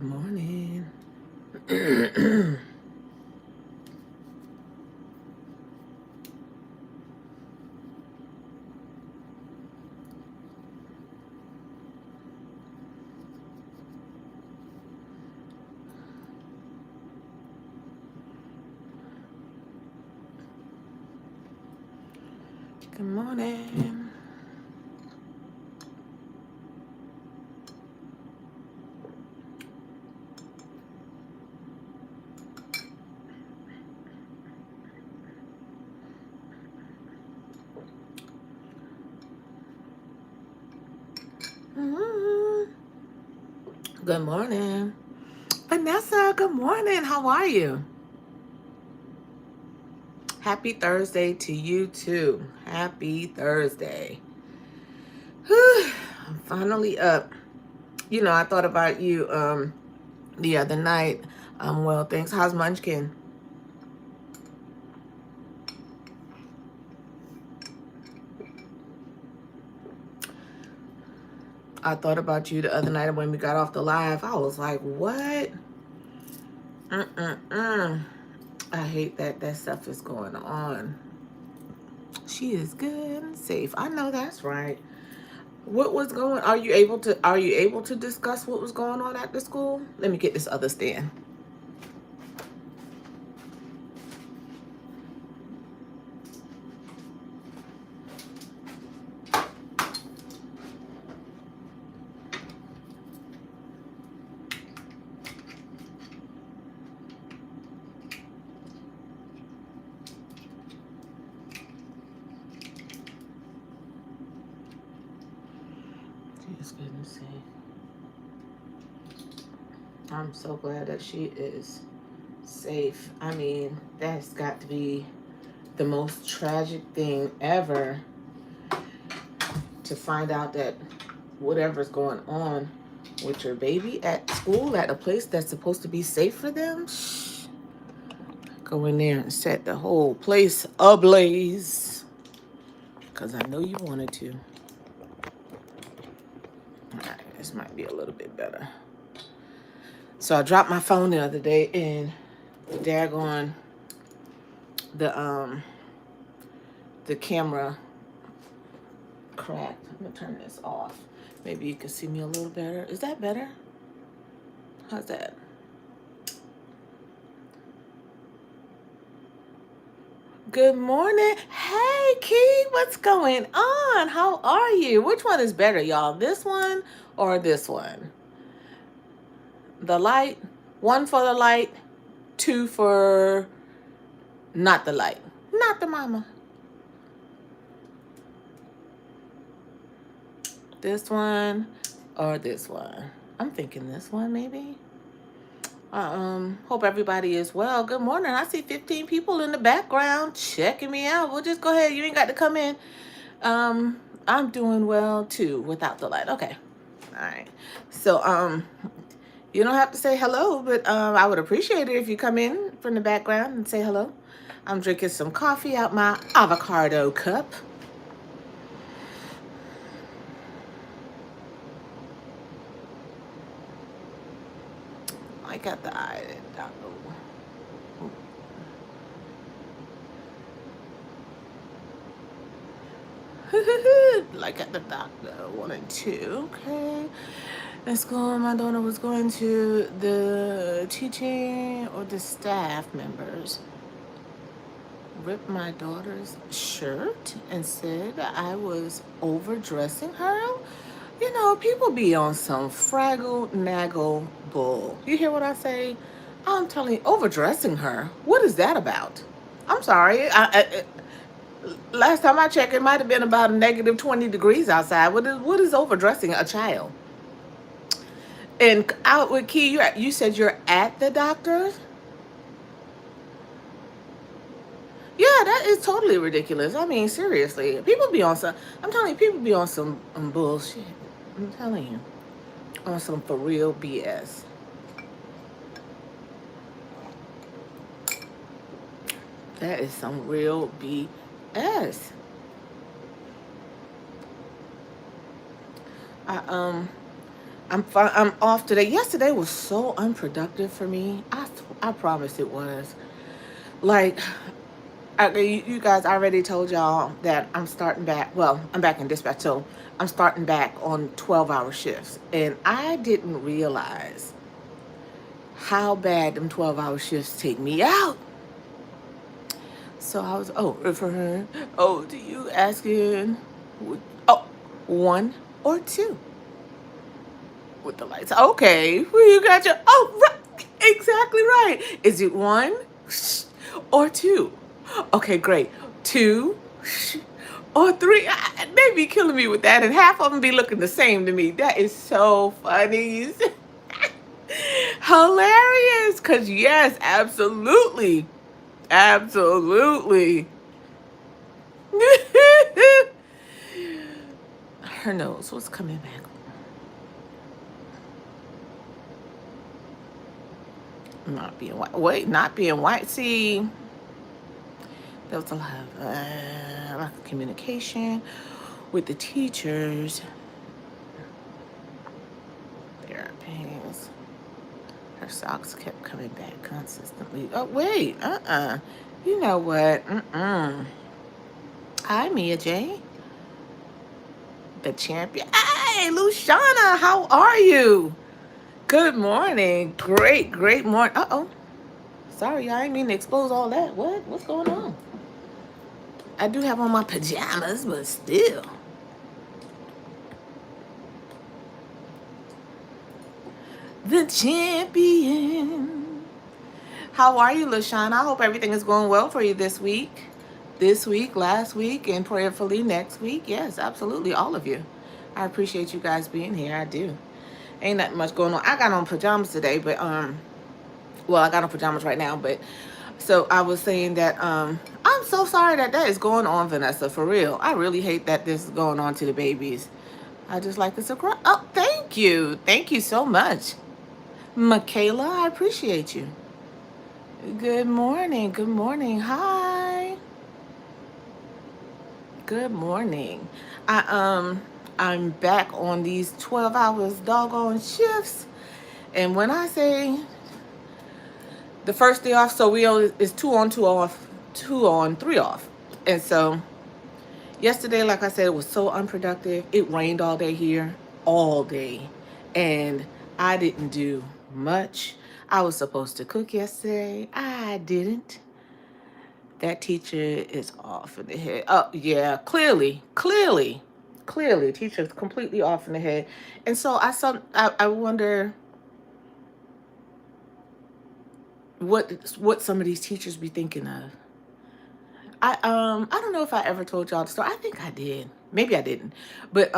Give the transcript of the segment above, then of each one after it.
Good morning. Good morning. Mhm. Good morning. Vanessa, good morning. How are you? Happy Thursday to you too. Happy Thursday. Whew, I'm finally up. You know, I thought about you the other night. Well, thanks. How's Munchkin? I thought about you the other night when we got off the live. I was like, what? Mm-mm-mm. I hate that stuff is going on. She is good and safe. I know that's right. What was going? Are you able to discuss what was going on at the school? Let me get this other stand. She's good and safe. I'm so glad that she is safe. I mean, that's got to be the most tragic thing ever, to find out that whatever's going on with your baby at school, at a place that's supposed to be safe for them, go in there and set the whole place ablaze. Because I know you wanted to. All right, this might be a little bit better. So I dropped my phone the other day and daggone the camera cracked. I'm gonna turn this off. Maybe you can see me a little better. Is that better? How's that? Good morning. Hey, Key, what's going on? How are you? Which one is better, y'all? This one or this one? The light? One for the light, two for not the light. Not the mama. This one or this one? I'm thinking this one, maybe. Hope everybody is well. Good morning. I see 15 people in the background checking me out. Well, just go ahead. You ain't got to come in. I'm doing well too without the light. Okay. All right. So, you don't have to say hello, but I would appreciate it if you come in from the background and say hello. I'm drinking some coffee out my avocado cup. I got the eye. Like at the doctor, 1 and 2. Okay. At school, my daughter was going to the teaching or the staff members ripped my daughter's shirt and said I was overdressing her. You know, people be on some fraggle naggle bull. You hear what I say? I'm telling you, overdressing her. What is that about? I'm sorry. Last time I checked, it might have been about a negative 20 degrees outside. What is overdressing a child? And out with Key, you said you're at the doctor's? Yeah, that is totally ridiculous. I mean, seriously. People be on some, I'm telling you, people be on some bullshit. I'm telling you. On some for real BS. That is some real BS. I'm fine. I'm off today. Yesterday was so unproductive for me. I promise it was. Like, you guys already told y'all that I'm starting back. Well, I'm back in dispatch, so I'm starting back on 12-hour shifts. And I didn't realize how bad them 12-hour shifts take me out. So I was, for her, do you asking, oh, one or two with the lights? Okay, well, you got your, right, exactly right. Is it one or two? Okay, great. Two or three? They be killing me with that, and half of them be looking the same to me. That is so funny. Hilarious, because yes, absolutely. Absolutely. Her nose was coming back. Not being white. Wait, not being white. See, there was a lot of communication with the teachers. Therapies. Her socks kept coming back consistently. Oh, wait. You know what? Hi, Mia J. The champion. Hey, Luciana, how are you? Good morning. Great morning. Sorry, I didn't mean to expose all that. What's going on? I do have on my pajamas, but still. The champion. How are you, LaShawn? I hope everything is going well for you this week. This week, last week, and prayerfully next week. Yes, absolutely, all of you. I appreciate you guys being here. I do. Ain't that much going on. I got on pajamas today, but well, I got on pajamas right now, but so I was saying that I'm so sorry that is going on, Vanessa, for real. I really hate that this is going on to the babies. I just like to surprise. Oh, thank you. Thank you so much. Michaela, I appreciate you. Good morning. Good morning. Hi. Good morning. I'm back on these 12 hours doggone shifts. And when I say the first day off, so it's 2 on, 2 off, 2 on, 3 off. And so yesterday, like I said, it was so unproductive. It rained all day here, all day. And I didn't do much. I was supposed to cook yesterday. I didn't. That teacher is off in the head. Oh, yeah, clearly, teacher's completely off in the head. And so I wonder what some of these teachers be thinking of. I don't know if I ever told y'all the story. I think I did. Maybe I didn't. But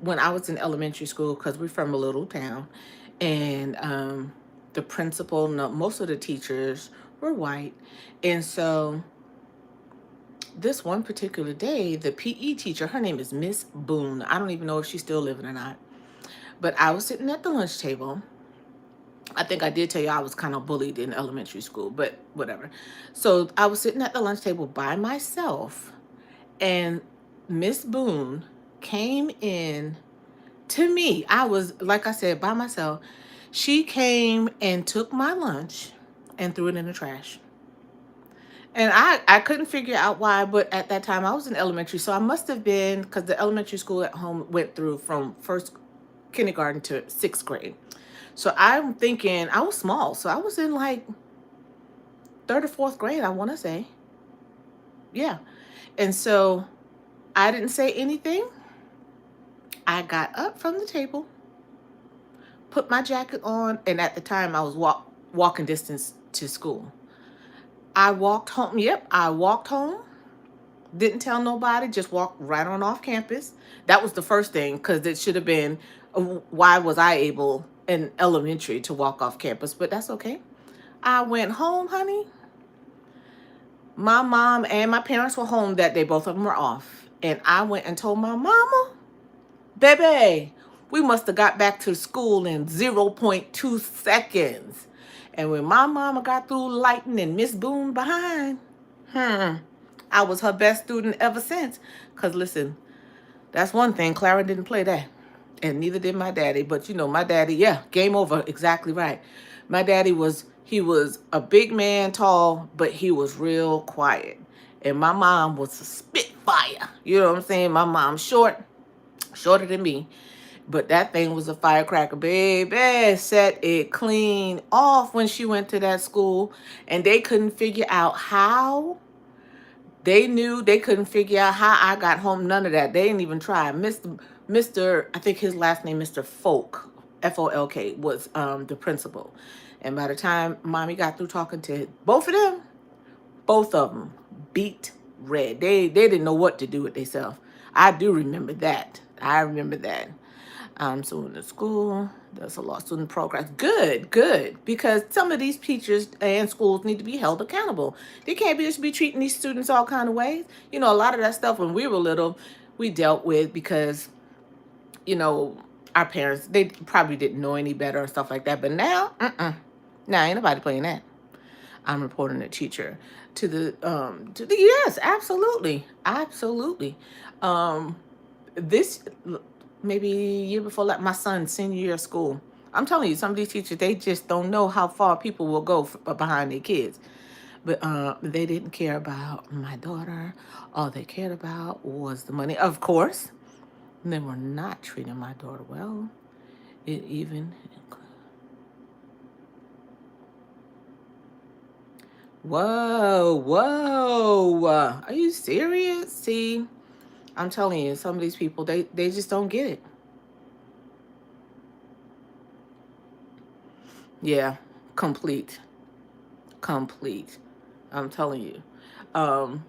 when I was in elementary school, because we're from a little town, and the principal, no, most of the teachers were white. And so this one particular day, the PE teacher, her name is Miss Boone. I don't even know if she's still living or not. But I was sitting at the lunch table. I think I did tell you I was kind of bullied in elementary school, but whatever. So I was sitting at the lunch table by myself, and Miss Boone came in to me. I was, like I said, by myself. She came and took my lunch and threw it in the trash. And I couldn't figure out why, but at that time I was in elementary, so I must have been, because the elementary school at home went through from kindergarten to 6th grade. So I'm thinking, I was small, so I was in like 3rd or 4th grade, I want to say. Yeah. And so I didn't say anything. I got up from the table, put my jacket on, and at the time I was walking distance to school. I walked home. Yep, I walked home. Didn't tell nobody, just walked right on off campus. That was the first thing, because it should have been, why was I able in elementary to walk off campus? But that's okay. I went home, honey. My mom and my parents were home that day. Both of them were off. And I went and told my mama, baby, we must have got back to school in 0.2 seconds. And when my mama got through lighting and Miss Boone behind, I was her best student ever since. Because listen, that's one thing, Clara didn't play that. And neither did my daddy. But my daddy, yeah, game over. Exactly right. My daddy he was a big man, tall, but he was real quiet. And my mom was a spitfire. You know what I'm saying? My mom's shorter than me. But that thing was a firecracker, baby. Set it clean off when she went to that school. And they couldn't figure out how. They couldn't figure out how I got home. None of that. They didn't even try. I think his last name, Mr. Folk, Folk, was the principal. And by the time mommy got through talking to both of them beat red. They didn't know what to do with themselves. I do remember that. I remember that. So in the school, there's a law student progress. Good, good. Because some of these teachers and schools need to be held accountable. They can't just be treating these students all kind of ways. A lot of that stuff when we were little, we dealt with because, our parents, they probably didn't know any better and stuff like that. But now, now ain't nobody playing that. I'm reporting a teacher yes, absolutely. Absolutely. This maybe year before, like my son's senior year of school. I'm telling you, some of these teachers, they just don't know how far people will go behind their kids. But they didn't care about my daughter. All they cared about was the money, of course. And they were not treating my daughter well. It even Whoa, whoa. Are you serious? See, I'm telling you, some of these people, they just don't get it. Yeah, complete. Complete. I'm telling you. Um,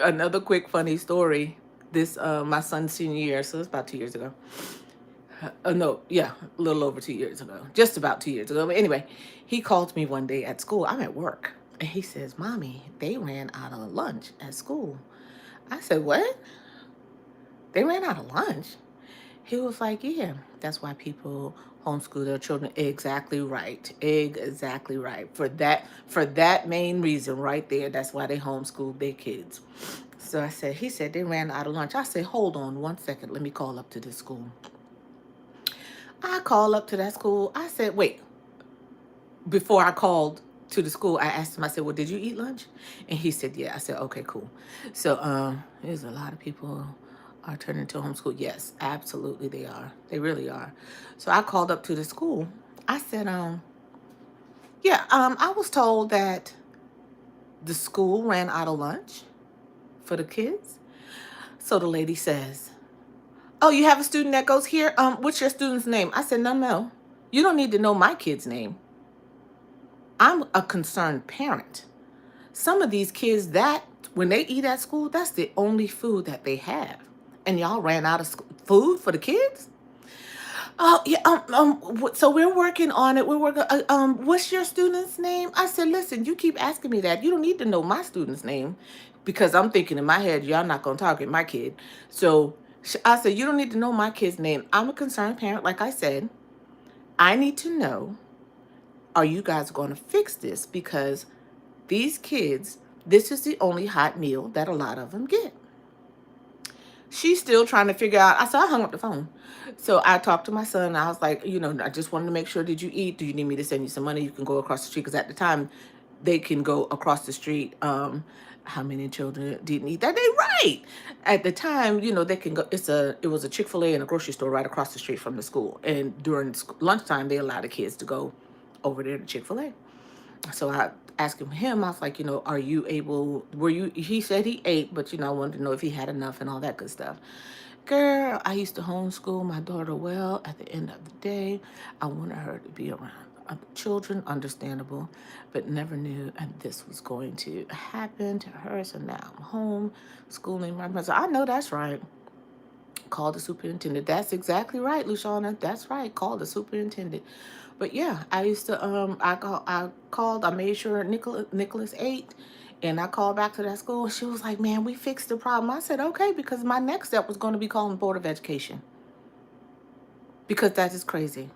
Another quick funny story. This my son's senior year, so it's about 2 years ago. No, yeah, a little over 2 years ago. Just about 2 years ago. But anyway, he called me one day at school. I'm at work. And he says, Mommy, they ran out of lunch at school. I said, what? They ran out of lunch? He was like, yeah, that's why people homeschool their children. Exactly right. Exactly right. For that main reason right there, that's why they homeschool their kids. So he said they ran out of lunch. I said, hold on 1 second. Let me call up to this school. I called up to that school. I said, wait, before I called to the school, I asked him, I said, well, did you eat lunch? And he said, yeah. I said, okay, cool. So there's a lot of people are turning to homeschool. Yes, absolutely they are. They really are. So I called up to the school. I said, yeah, I was told that the school ran out of lunch for the kids. So the lady says, oh, you have a student that goes here? What's your student's name? I said, no. You don't need to know my kid's name. I'm a concerned parent. Some of these kids, that when they eat at school, that's the only food that they have. And y'all ran out of food for the kids? Oh, yeah. So we're working on it. We're working. What's your student's name? I said, listen, you keep asking me that. You don't need to know my student's name, because I'm thinking in my head, y'all not gonna target my kid. So I said, you don't need to know my kid's name. I'm a concerned parent, like I said. I need to know, are you guys going to fix this? Because these kids, this is the only hot meal that a lot of them get. She's still trying to figure out. I hung up the phone. So I talked to my son. I was like, I just wanted to make sure, did you eat? Do you need me to send you some money? You can go across the street. Because at the time, they can go across the street. How many children didn't eat that day? Right. At the time, they can go. It was a Chick-fil-A and a grocery store right across the street from the school. And during lunchtime, they allowed the kids to go over there to Chick-fil-A. So I asked him, I was like, are you able, he said he ate, but, I wanted to know if he had enough and all that good stuff. Girl, I used to homeschool my daughter well. At the end of the day, I wanted her to be around children, understandable, but never knew this was going to happen to her. So now I'm home schooling my brother. I know that's right. Call the superintendent. That's exactly right, Luciana. That's right. Call the superintendent. But yeah, I used to I made sure Nicholas ate, and I called back to that school. She was like, man, we fixed the problem. I said, okay, because my next step was going to be calling the Board of Education. Because that is crazy.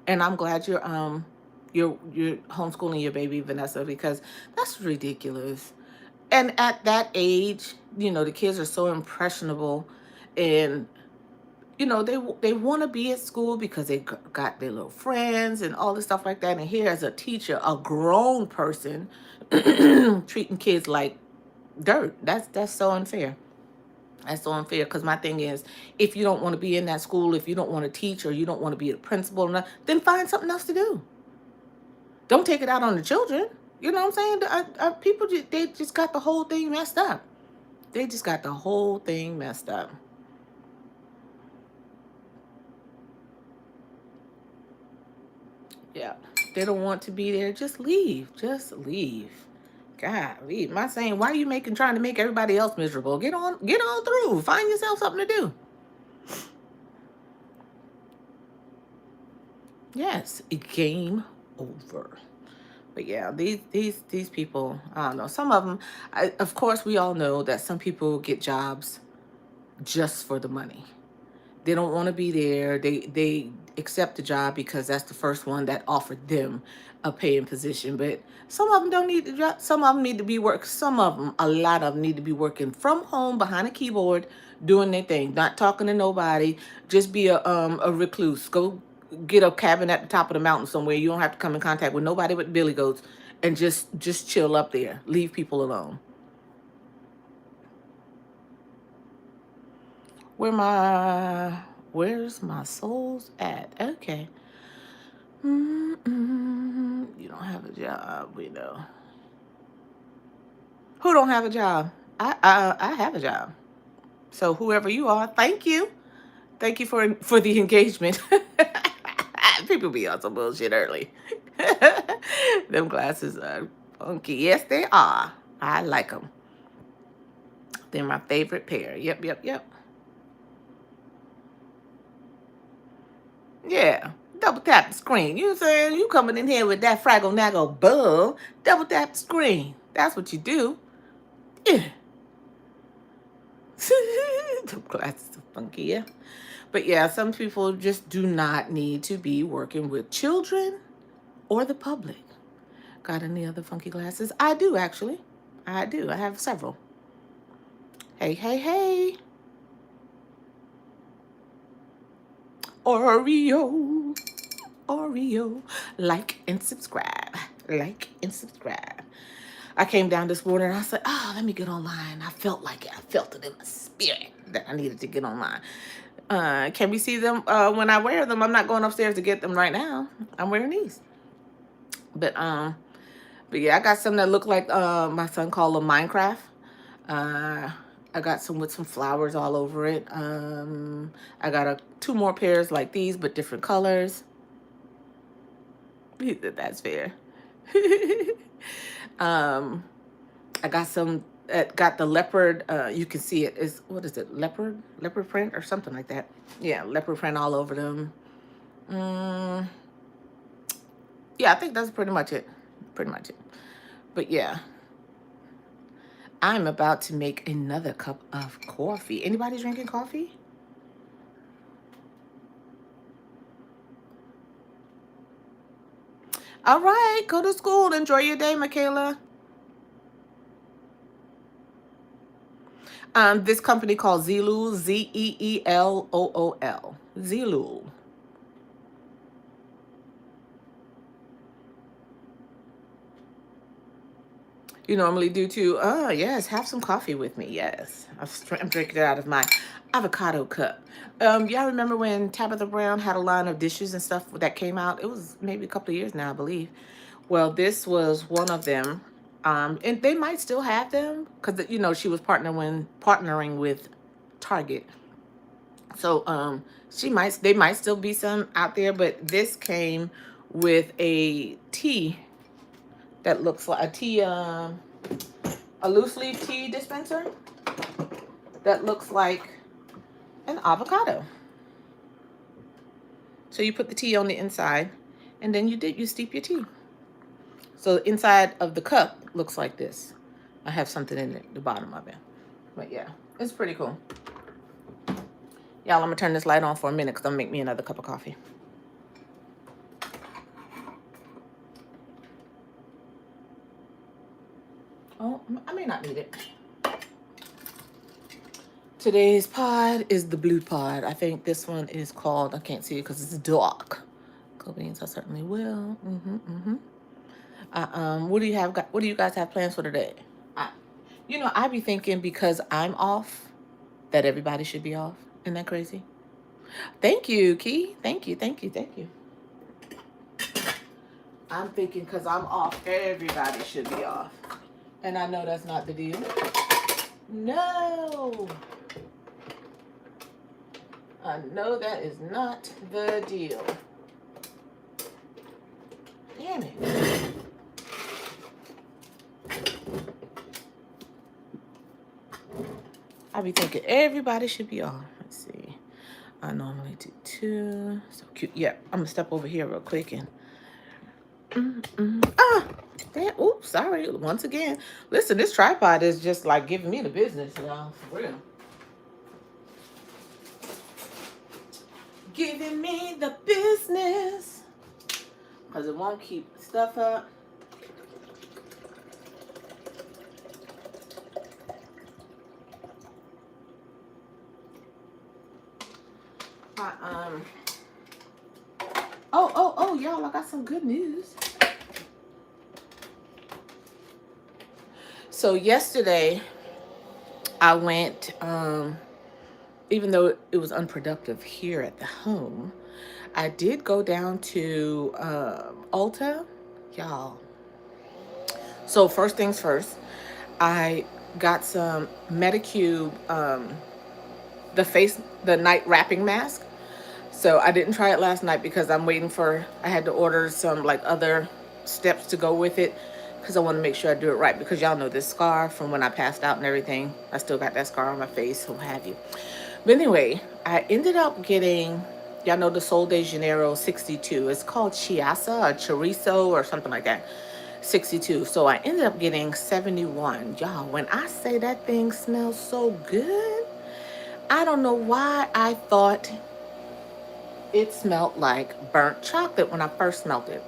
And I'm glad you're homeschooling your baby, Vanessa, because that's ridiculous. And at that age, the kids are so impressionable, and you know, they want to be at school because they got their little friends and all this stuff like that. And here, as a teacher, a grown person treating kids like dirt. That's so unfair. That's so unfair, because my thing is, if you don't want to be in that school, if you don't want to teach, or you don't want to be a principal, then find something else to do. Don't take it out on the children. You know what I'm saying? People, they just got the whole thing messed up. They just got the whole thing messed up. Yeah. They don't want to be there. Just leave. Just leave. God, leave. Am I saying, why are you trying to make everybody else miserable? Get on through. Find yourself something to do. Yes, game over. But yeah, these people, I don't know. Some of them, of course, we all know that some people get jobs just for the money. They don't want to be there. They accept the job because that's the first one that offered them a paying position. But some of them don't need the job. Some of them need to be Some of them, a lot of them, need to be working from home behind a keyboard, doing their thing, not talking to nobody. Just be a recluse. Go get a cabin at the top of the mountain somewhere. You don't have to come in contact with nobody but billy goats, and just chill up there. Leave people alone. Where's my souls at? Okay. You don't have a job, we know. Who don't have a job? I have a job. So whoever you are, thank you. Thank you for the engagement. People be on some bullshit early. Them glasses are funky. Yes, they are. I like them. They're my favorite pair. Yep. Yeah. Double tap the screen. You know what I'm saying? You coming in here with that Fraggle Naggle bull. Double tap the screen. That's what you do. Yeah. The glasses are funky, yeah. But yeah, some people just do not need to be working with children or the public. Got any other funky glasses? I do, actually. I do. I have several. Hey. Oreo. Like and subscribe. I came down this morning and I said, oh, let me get online. I felt like it. I felt it in my spirit that I needed to get online. Can we see them when I wear them? I'm not going upstairs to get them right now. I'm wearing these. But yeah, I got some that look like my son called them Minecraft. I got some with some flowers all over it. I got two more pairs like these, but different colors. That's fair. I got some that got the leopard. You can see it is, what is it? Leopard print or something like that. Yeah, leopard print all over them. Yeah, I think that's pretty much it. But yeah, I'm about to make another cup of coffee. Anybody drinking coffee? All right, go to school. Enjoy your day, Michaela. This company called Zeelool, Zeeelool. Zeelool. You normally do too. Oh, yes. Have some coffee with me. Yes. I'm drinking it out of my avocado cup. Y'all remember when Tabitha Brown had a line of dishes and stuff that came out? It was maybe a couple of years now, I believe. Well, this was one of them. And they might still have them because, you know, she was partnering with Target. So they might still be some out there, but this came with a tea that looks like a loose leaf tea dispenser that looks like an avocado. So you put the tea on the inside, and then you steep your tea. So the inside of the cup looks like this. I have something in the bottom of it. But yeah, it's pretty cool. Y'all, I'm gonna turn this light on for a minute because I'm gonna make me another cup of coffee. Oh, I may not need it. Today's pod is the blue pod. I think this one is called, I can't see it because it's dark. Cool beans, I certainly will. What do you have? What do you guys have plans for today? I, I be thinking because I'm off that everybody should be off. Isn't that crazy? Thank you, Key. Thank you, thank you, thank you. I'm thinking because I'm off, everybody should be off. And I know that's not the deal. No. I know that is not the deal. Damn it. I be thinking everybody should be off. Let's see. I normally do 2. So cute. Yeah, I'm gonna step over here real quick and damn. Oops, sorry. Once again. Listen, this tripod is just like giving me the business, y'all. For real. Giving me the business. Because it won't keep stuff up. Oh, y'all, I got some good news. So yesterday, I went, even though it was unproductive here at the home, I did go down to Ulta, y'all. So first things first, I got some Medicube, the night wrapping mask. So I didn't try it last night because I had to order some like other steps to go with it because I want to make sure I do it right, because y'all know this scar from when I passed out and everything. I still got that scar on my face, what have you. But anyway, I ended up getting, y'all know the Sol de Janeiro 62. It's called Chiasa or Chorizo or something like that. 62. So I ended up getting 71. Y'all, when I say that thing smells so good, I don't know why I thought it smelled like burnt chocolate when I first smelled it.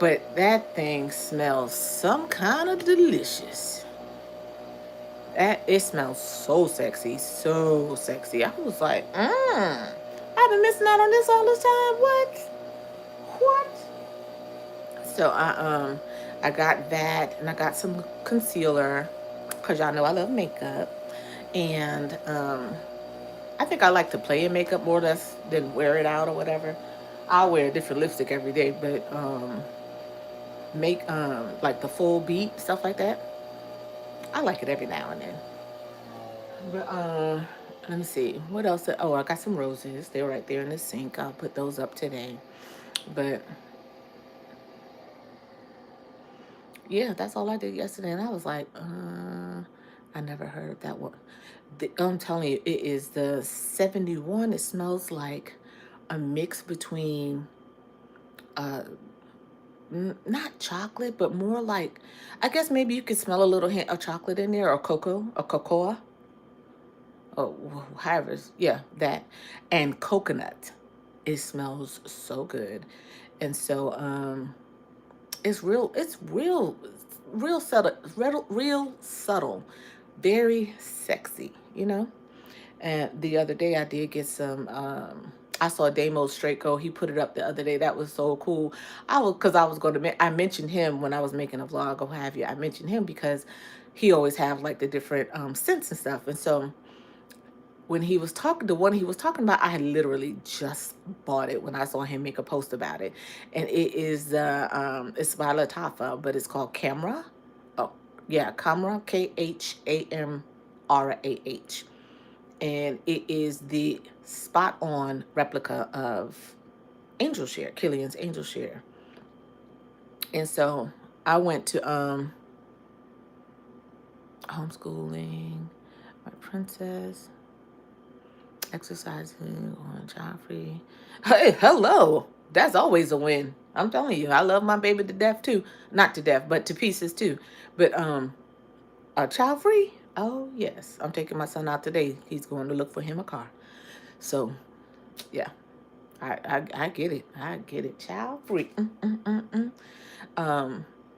But that thing smells some kind of delicious. It smells so sexy, so sexy. I was like, I've been missing out on this all this time. What? So I got that, and I got some concealer, because y'all know I love makeup. And I think I like to play in makeup more than wear it out or whatever. I'll wear a different lipstick every day, but make like the full beat, stuff like that, I like it every now and then. But let me see what else. Oh, I got some roses. They're right there in the sink. I'll put those up today. But yeah, that's all I did yesterday. And I was like, I never heard that one. I'm telling you, it is the 71. It smells like a mix between not chocolate, but more like, I guess maybe you could smell a little hint of chocolate in there, or cocoa, or however, yeah, that, and coconut. It smells so good. And so it's real subtle, real subtle, very sexy, And the other day I did get some, I saw Damo Straight Go. He put it up the other day. That was so cool. I mentioned him when I was making a vlog or what have you. I mentioned him because he always have like the different scents and stuff. And so when the one he was talking about, I had literally just bought it when I saw him make a post about it. And it is, it's by Lattafa, but it's called Camera. Oh, yeah, Camera, Khamrah. And it is the spot on replica of Angel Share, Killian's Angel Share. And so I went to homeschooling my princess, exercising on Joffrey. Hey, hello. That's always a win. I'm telling you, I love my baby to death too. Not to death, but to pieces too. But child free? Oh yes. I'm taking my son out today. He's going to look for him a car. So yeah. I get it. I get it. Child free.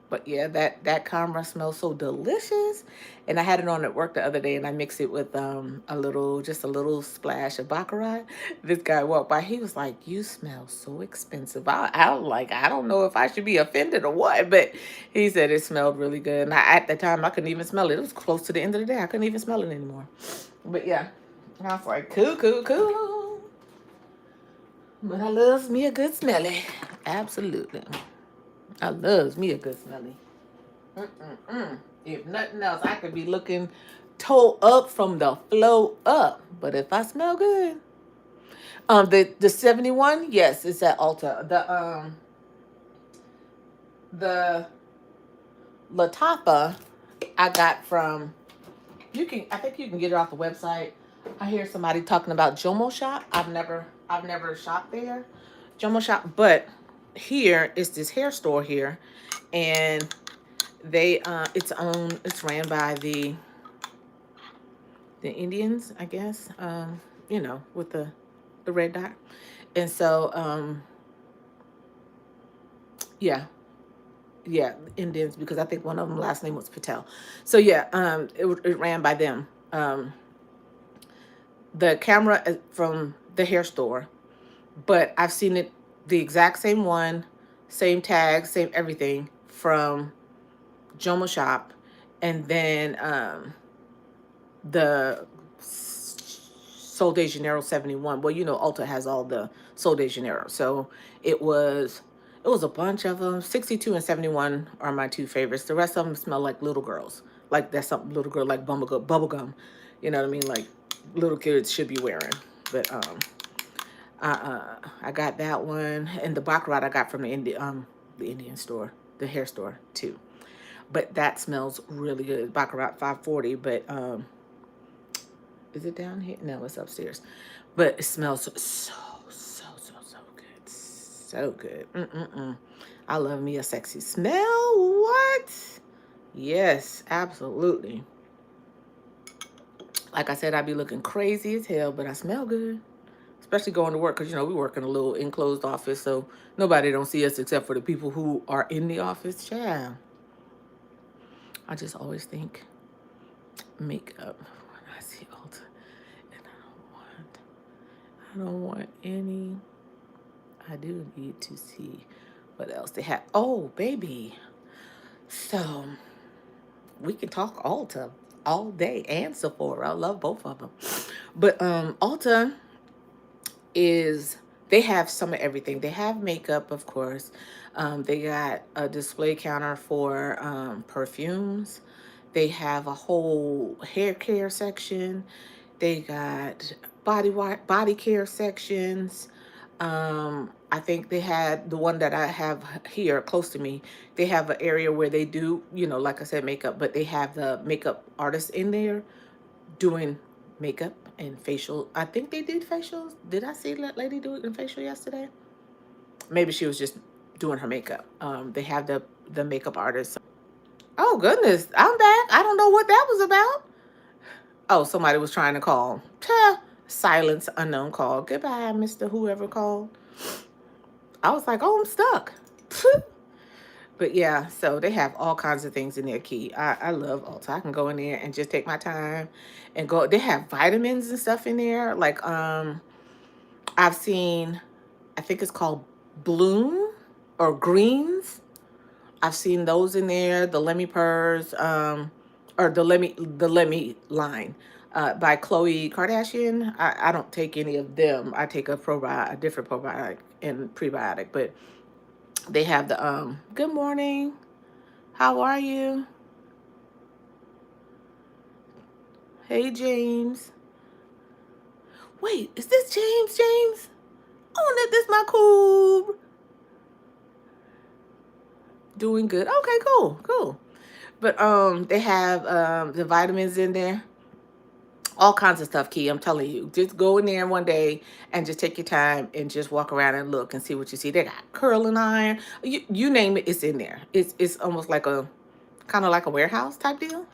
But yeah, that camera smells so delicious. And I had it on at work the other day, and I mixed it with just a little splash of baccarat. This guy walked by, he was like, "You smell so expensive." I was like, I don't know if I should be offended or what, but he said it smelled really good. And at the time, I couldn't even smell it. It was close to the end of the day. I couldn't even smell it anymore. But yeah, I was like, cool, cool, cool. But I loves me a good smelly. Absolutely. I loves me a good smelly. Mm-mm-mm. If nothing else, I could be looking toe up from the flow up. But if I smell good, the 71, yes, it's at Ulta. The Latafa I got from I think you can get it off the website. I hear somebody talking about Jomo Shop. I've never shopped there, Jomo Shop, but here is this hair store here, and it's ran by the Indians, I guess. With the red dot. And so yeah, yeah, Indians, because I think one of them last name was Patel. So yeah, it ran by them. The camera from the hair store, but I've seen it the exact same one, same tag, same everything from Jomo Shop, and then the Sol de Janeiro 71. Well, Ulta has all the Sol de Janeiro. So it was a bunch of them. 62 and 71 are my two favorites. The rest of them smell like little girls. Like that's something little girl like bubble gum. You know what I mean? Like little kids should be wearing. But I got that one, and the baccarat I got from the Indian store, the hair store too. But that smells really good. Baccarat 540, but is it down here? No, it's upstairs. But it smells so good. So good. Mm-mm-mm. I love me a sexy smell. What? Yes, absolutely. Like I said, I'd be looking crazy as hell, but I smell good. Especially going to work, because, we work in a little enclosed office, so nobody don't see us except for the people who are in the office. Yeah. I just always think makeup when I see Ulta. And I don't want any. I do need to see what else they have. Oh, baby. So we can talk Ulta all day and Sephora. I love both of them. But Ulta they have some of everything. They have makeup, of course. They got a display counter for perfumes. They have a whole hair care section. They got body care sections. I think they had the one that I have here close to me. They have an area where they do, like I said, makeup, but they have the makeup artists in there doing makeup and facial. I think they did facials. Did I see that lady do it in facial yesterday? Maybe she was just doing her makeup. They have the makeup artist. Oh goodness, I'm back. I don't know what that was about. Oh, somebody was trying to call. Silence, unknown call. Goodbye, Mr. Whoever called. I was like, oh, I'm stuck. But yeah, so they have all kinds of things in their key. I love Ulta. I can go in there and just take my time and go. They have vitamins and stuff in there. Like I've seen, I think it's called Bloom or Greens. I've seen those in there. The Lemmy Purrs, or the Lemmy line, by Khloe Kardashian. I don't take any of them. I take a different probiotic and prebiotic, but they have the good morning. How are you? Hey, James. Wait, is this James? Oh, this my cool. Doing good. Okay, cool. But they have the vitamins in there. All kinds of stuff, Key. I'm telling you. Just go in there one day and just take your time and just walk around and look and see what you see. They got curling iron. You name it, it's in there. It's almost like kind of like a warehouse type deal.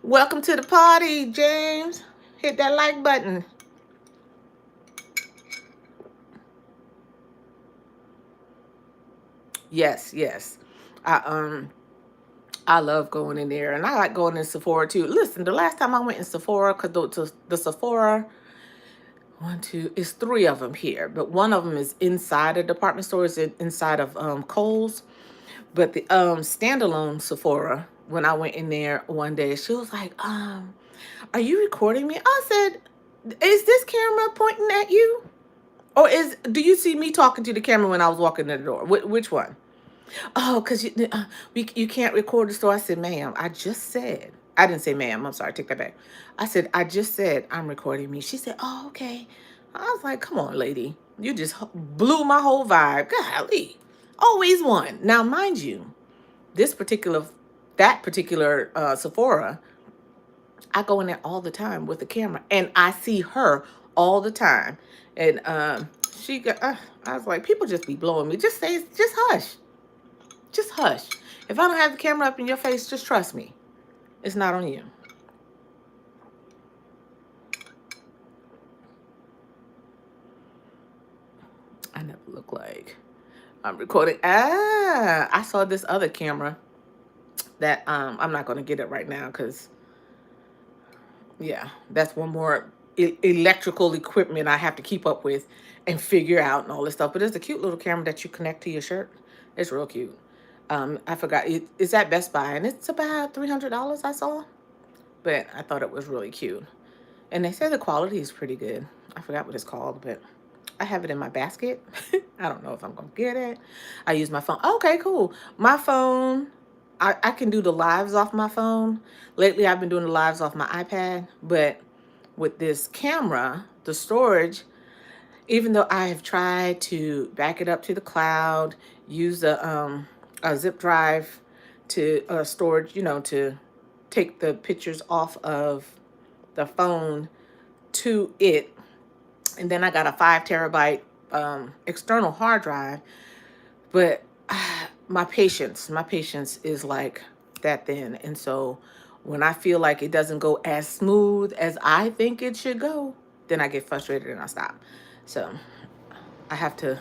Welcome to the party, James. Hit that like button. Yes, yes. I I love going in there, and I like going in Sephora too. Listen, the last time I went in Sephora, because the Sephora, one, two, it's three of them here, but one of them is inside a department store, is inside of Kohl's. But the standalone Sephora, when I went in there one day, she was like, are you recording me? I said, is this camera pointing at you? Or do you see me talking to the camera when I was walking in the door? Which one? Oh, because you can't record the store. I said, ma'am, I just said, I didn't say ma'am. I'm sorry. Take that back. I said, I just said I'm recording me. She said, oh, okay. I was like, come on, lady. You just blew my whole vibe. Golly. Always one. Now, mind you, that particular Sephora, I go in there all the time with the camera, and I see her all the time. And she got, I was like, people just be blowing me. Just hush. Just hush. If I don't have the camera up in your face, just trust me. It's not on you. I never look like I'm recording. I saw this other camera that I'm not going to get it right now because, yeah, that's one more electrical equipment I have to keep up with and figure out and all this stuff. But it's a cute little camera that you connect to your shirt. It's real cute. I forgot. It's at Best Buy, and it's about $300 I saw. But I thought it was really cute. And they say the quality is pretty good. I forgot what it's called, but I have it in my basket. I don't know if I'm going to get it. I use my phone. Okay, cool. My phone, I can do the lives off my phone. Lately, I've been doing the lives off my iPad. But with this camera, the storage, even though I have tried to back it up to the cloud, use a zip drive to storage, to take the pictures off of the phone to it, and then I got a 5 terabyte external hard drive. But my patience is like that thin, and so when I feel like it doesn't go as smooth as I think it should go, then I get frustrated and I stop. So I have to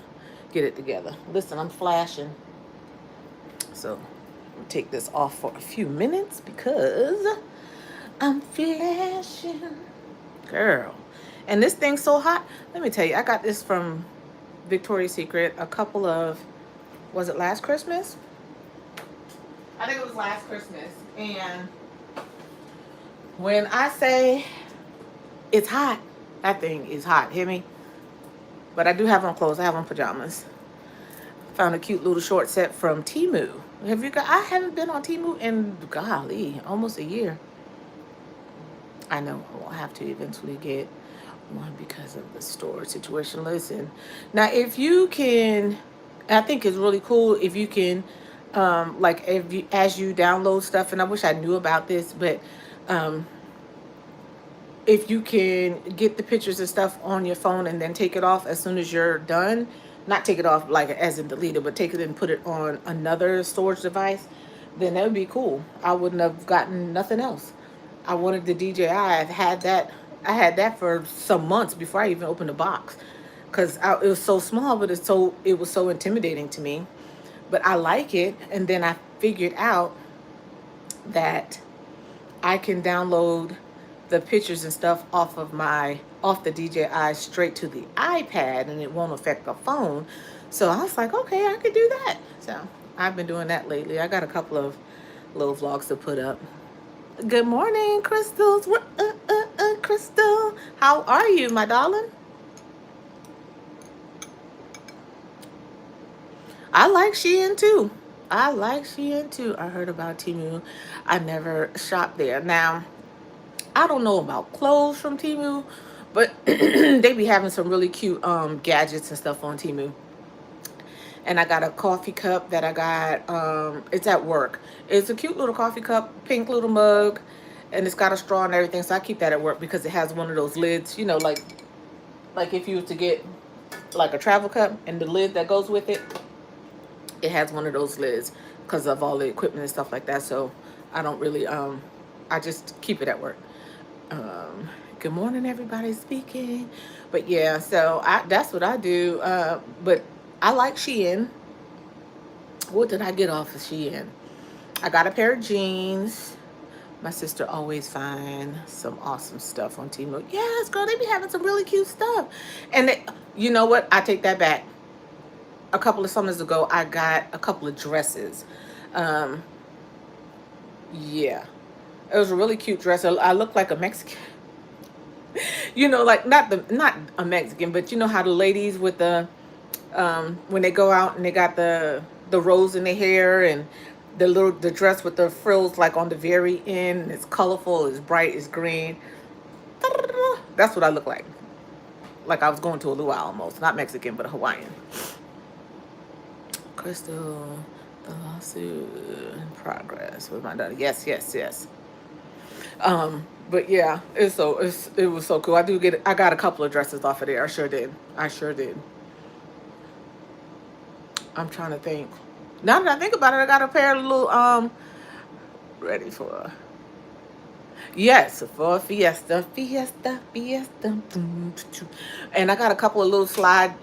get it together. Listen, I'm flashing, so I'll take this off for a few minutes because I'm flashing, girl. And this thing's so hot. Let me tell you, I got this from Victoria's Secret was it last Christmas? I think it was last Christmas. And when I say it's hot, that thing is hot. Hear me? But I do have on clothes. I have on pajamas. Found a cute little short set from Temu. I haven't been on Temu in, golly, almost a year. I know I will have to eventually get one because of the store situation. Listen, now if you can, I think it's really cool if you can, as you download stuff, and I wish I knew about this, but if you can get the pictures and stuff on your phone and then take it off as soon as you're done, not take it off like as in delete it, but take it and put it on another storage device, then that would be cool. I wouldn't have gotten nothing else. I wanted the DJI. I had that for some months before I even opened the box, because it was so small, but it was so intimidating to me. But I like it, and then I figured out that I can download the pictures and stuff off the DJI straight to the iPad, and it won't affect the phone. So I was like, okay, I could do that. So I've been doing that lately. I got a couple of little vlogs to put up. Good morning, Crystals. Crystal, how are you, my darling? I like Shein too. I heard about Temu. I never shopped there. Now, I don't know about clothes from Temu, but they be having some really cute gadgets and stuff on Temu. And I got a coffee cup that I got. It's at work. It's a cute little coffee cup, pink little mug, and it's got a straw and everything. So I keep that at work because it has one of those lids, like if you were to get like a travel cup and the lid that goes with it, it has one of those lids because of all the equipment and stuff like that. So I don't really, I just keep it at work. Good morning, everybody speaking. But yeah, so that's what I do. But I like Shein. What did I get off of Shein? I got a pair of jeans. My sister always find some awesome stuff on Temu. Yes, girl, they be having some really cute stuff. And you know what? I take that back. A couple of summers ago, I got a couple of dresses. Um, yeah, it was a really cute dress. I look like a Mexican. Like not a Mexican, but you know how the ladies with the when they go out and they got the rose in their hair and the dress with the frills like on the very end. And it's colorful, it's bright, it's green. That's what I look like. Like I was going to a luau almost. Not Mexican, but a Hawaiian. Crystal, the lawsuit in progress with my daughter. Yes, yes, yes. But yeah, it was so cool. I got a couple of dresses off of there. I sure did. I sure did. I'm trying to think. Now that I think about it, I got a pair of little ready for yes, for Fiesta, Fiesta, Fiesta. And I got a couple of little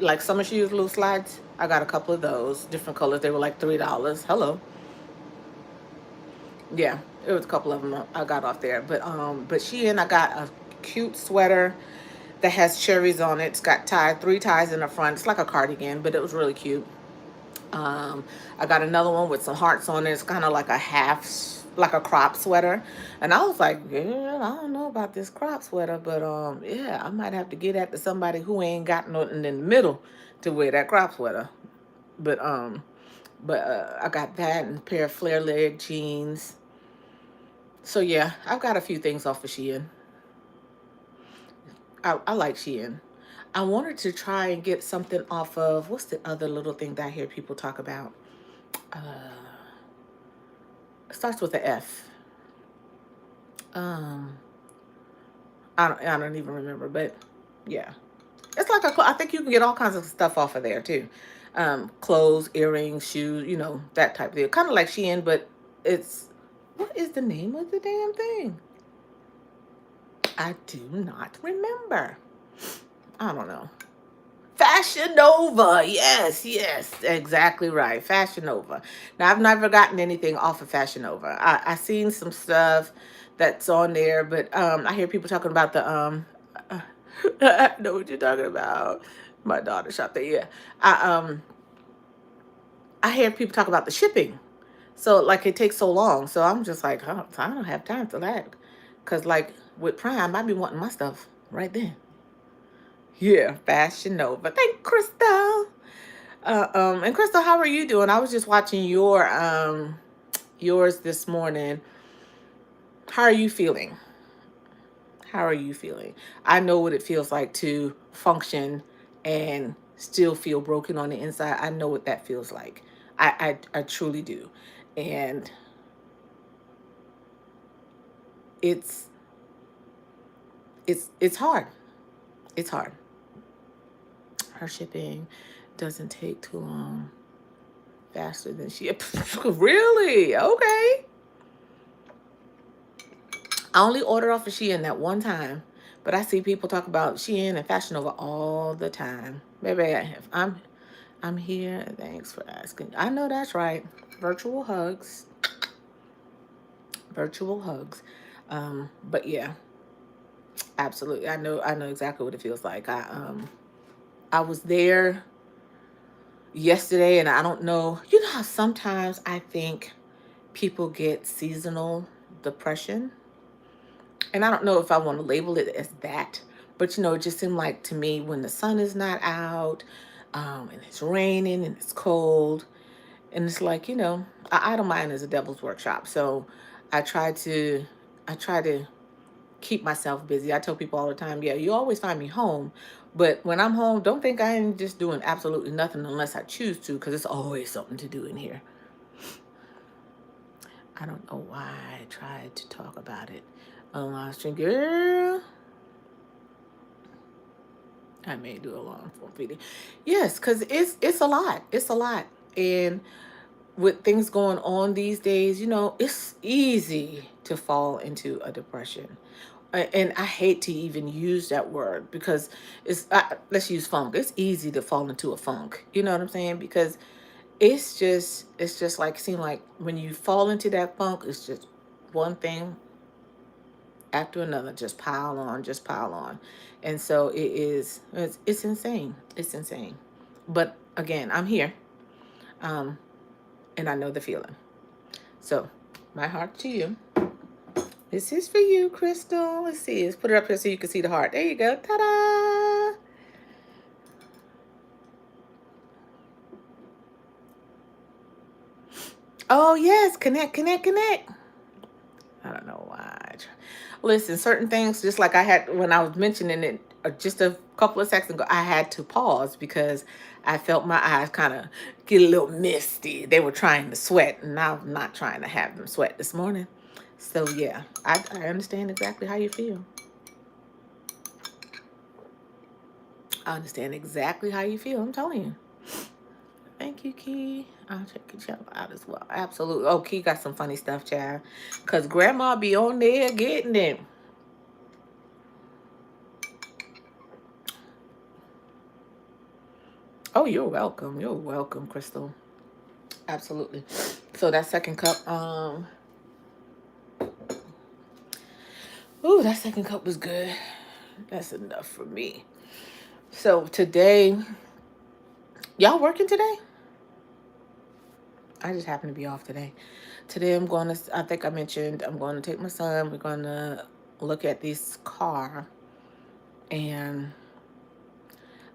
like summer shoes, little slides. I got a couple of those, different colors. They were like $3. Hello. Yeah, it was a couple of them I got off there. But I got a cute sweater that has cherries on it. It's got three ties in the front. It's like a cardigan, but it was really cute. I got another one with some hearts on it. It's kind of like like a crop sweater. And I was like, yeah, I don't know about this crop sweater, but yeah, I might have to get that to somebody who ain't got nothing in the middle to wear that crop sweater. But I got that and a pair of flare leg jeans. So yeah, I've got a few things off of Shein. I like Shein. I wanted to try and get something off of what's the other little thing that I hear people talk about? Uh, it starts with an F. Um, I don't even remember, but yeah, it's like I think you can get all kinds of stuff off of there too. Clothes, earrings, shoes, that type of thing. Kind of like Shein, but it's what is the name of the damn thing? I do not remember. I don't know. Fashion Nova. Yes, yes, exactly right. Fashion Nova. Now, I've never gotten anything off of Fashion Nova. I seen some stuff that's on there, but I hear people talking about the I know what you're talking about. My daughter shop there. Yeah, I hear people talk about the shipping. So like it takes so long. So I'm just like, oh, I don't have time for that. Cause like with Prime, I be wanting my stuff right then. Yeah, Fashion Nova. Thank Crystal. And Crystal, how are you doing? I was just watching yours this morning. How are you feeling? How are you feeling? I know what it feels like to function and still feel broken on the inside. I know what that feels like. I truly do. And it's it's hard. It's hard. Her shipping doesn't take too long. Faster than she really? Okay. I only order off of Shein that one time, but I see people talk about Shein and Fashion Nova all the time. Baby, I'm here. Thanks for asking. I know that's right. Virtual hugs. Virtual hugs. But yeah, absolutely. I know exactly what it feels like. I was there yesterday and I don't know. You know how sometimes I think people get seasonal depression? And I don't know if I want to label it as that, but it just seemed like to me when the sun is not out, and it's raining and it's cold, and it's like I idle mind is a devil's workshop. So I try to, I try to keep myself busy. I tell people all the time, yeah, you always find me home, but when I'm home, don't think I am just doing absolutely nothing unless I choose to, because it's always something to do in here. I don't know why I tried to talk about it on live stream, girl. I may do a long form video. Yes, because it's a lot. It's a lot. And with things going on these days, it's easy to fall into a depression. And I hate to even use that word because let's use funk. It's easy to fall into a funk. You know what I'm saying? Because it's just like, seem like when you fall into that funk, it's just one thing after another, just pile on. And so it's insane. It's insane. But again, I'm here. Um, and I know the feeling. So my heart to you. This is for you, Crystal. Let's see. Let's put it up here so you can see the heart. There you go. Ta-da! Oh, yes. Connect, connect, connect. I don't know why. Listen, certain things, just like I had when I was mentioning it just a couple of seconds ago, I had to pause because I felt my eyes kind of get a little misty. They were trying to sweat, and I'm not trying to have them sweat this morning. So, yeah, I understand exactly how you feel. I understand exactly how you feel. I'm telling you. Thank you, Key. I'll check each other out as well. Absolutely. Oh, Key got some funny stuff, child. Because Grandma be on there getting it. Oh, you're welcome. You're welcome, Crystal. Absolutely. So that second cup, ooh, that second cup was good. That's enough for me. So today, y'all working today? I just happen to be off today. Today I think I mentioned, I'm going to take my son. We're going to look at this car. And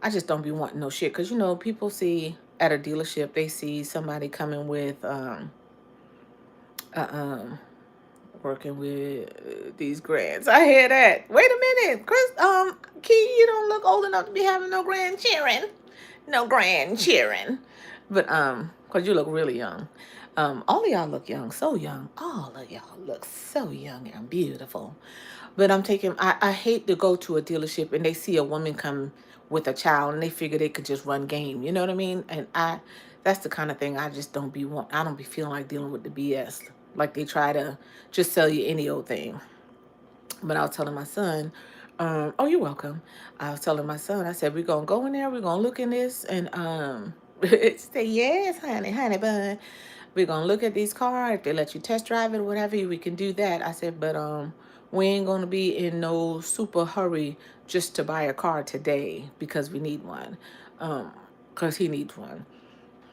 I just don't be wanting no shit. Because, people see at a dealership, they see somebody coming with, uh, um, working with these grands. I hear that. Wait a minute, Chris. Key, you don't look old enough to be having no grandchildren. No grandchildren. But cause you look really young. All of y'all look young, so young. All of y'all look so young and beautiful. But I hate to go to a dealership and they see a woman come with a child and they figure they could just run game. You know what I mean? And that's the kind of thing I just don't be I don't be feeling like dealing with the BS. Like they try to just sell you any old thing. But I was telling my son, oh, you're welcome. I was telling my son, I said, we're going to go in there. We're going to look in this. And say, yes, honey bun. We're going to look at these cars. If they let you test drive it or whatever, we can do that. I said, but we ain't going to be in no super hurry just to buy a car today because we need one. Because he needs one.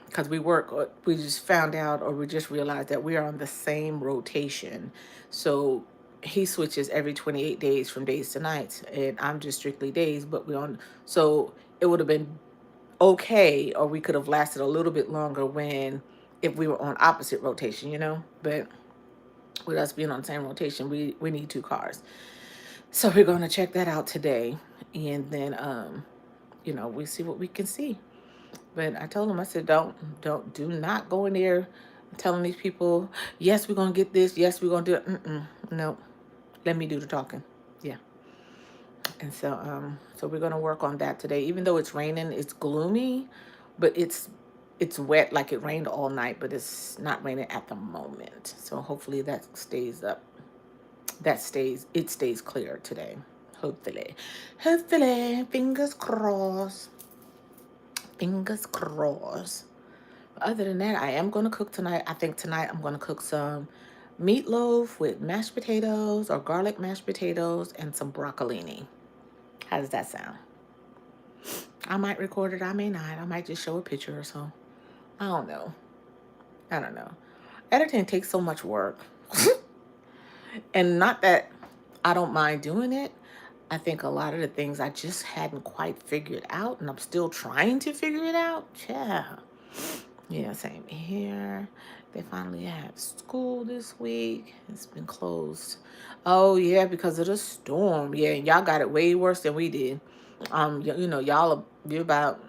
Because we just found out or we just realized that we are on the same rotation. So he switches every 28 days from days to nights, and I'm just strictly days, but so it would have been okay, or we could have lasted a little bit longer if we were on opposite rotation. But with us being on the same rotation, we need two cars. So we're going to check that out today, and then, we see what we can see. But I told him, I said, do not go in there telling these people, yes, we're going to get this. Yes, we're going to do it. No, let me do the talking. Yeah. And so we're going to work on that today. Even though it's raining, it's gloomy, but it's wet, like it rained all night, but it's not raining at the moment. So hopefully that stays up. It stays clear today. Hopefully. Fingers crossed. Fingers crossed. Other than that, I am going to cook tonight. I think tonight I'm going to cook some meatloaf with mashed potatoes or garlic mashed potatoes and some broccolini. How does that sound? I might record it. I may not. I might just show a picture or so. I don't know. I don't know. Editing takes so much work. And not that I don't mind doing it. I think a lot of the things I just hadn't quite figured out, and I'm still trying to figure it out. Yeah. Yeah, same here. They finally have school this week. It's been closed. Oh yeah, because of the storm. Yeah, and y'all got it way worse than we did. You're about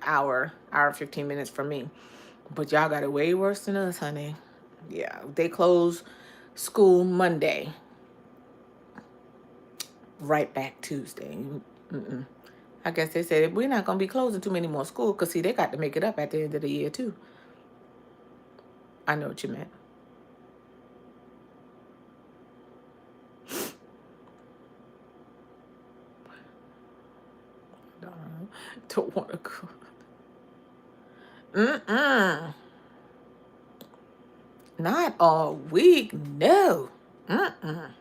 hour 15 minutes from me, but y'all got it way worse than us, honey. Yeah, they closed school Monday. Right back Tuesday. Mm-mm. I guess they said we're not gonna be closing too many more schools because see they got to make it up at the end of the year too. I know what you meant. Don't want to go. Mm-mm. Not all week. No. Mm-mm.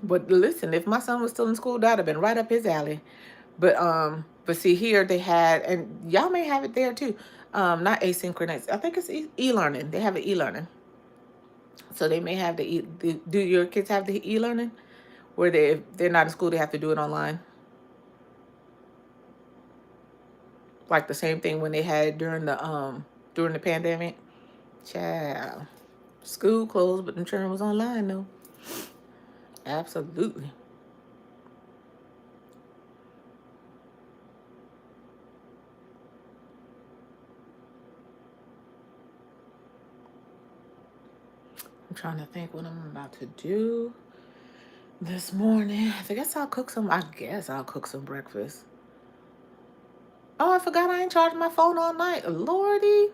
But listen, if my son was still in school, that'd have been right up his alley. But see here they had, and y'all may have it there too. Not asynchronous. I think it's e-learning. They have an e-learning. So they may have do your kids have the e-learning where if they're not in school, they have to do it online? Like the same thing when they had during the pandemic. Child, school closed, but the children was online though. Absolutely. I'm trying to think what I'm about to do this morning. I guess I'll cook some. I guess I'll cook some breakfast. Oh, I forgot I ain't charged my phone all night. Lordy.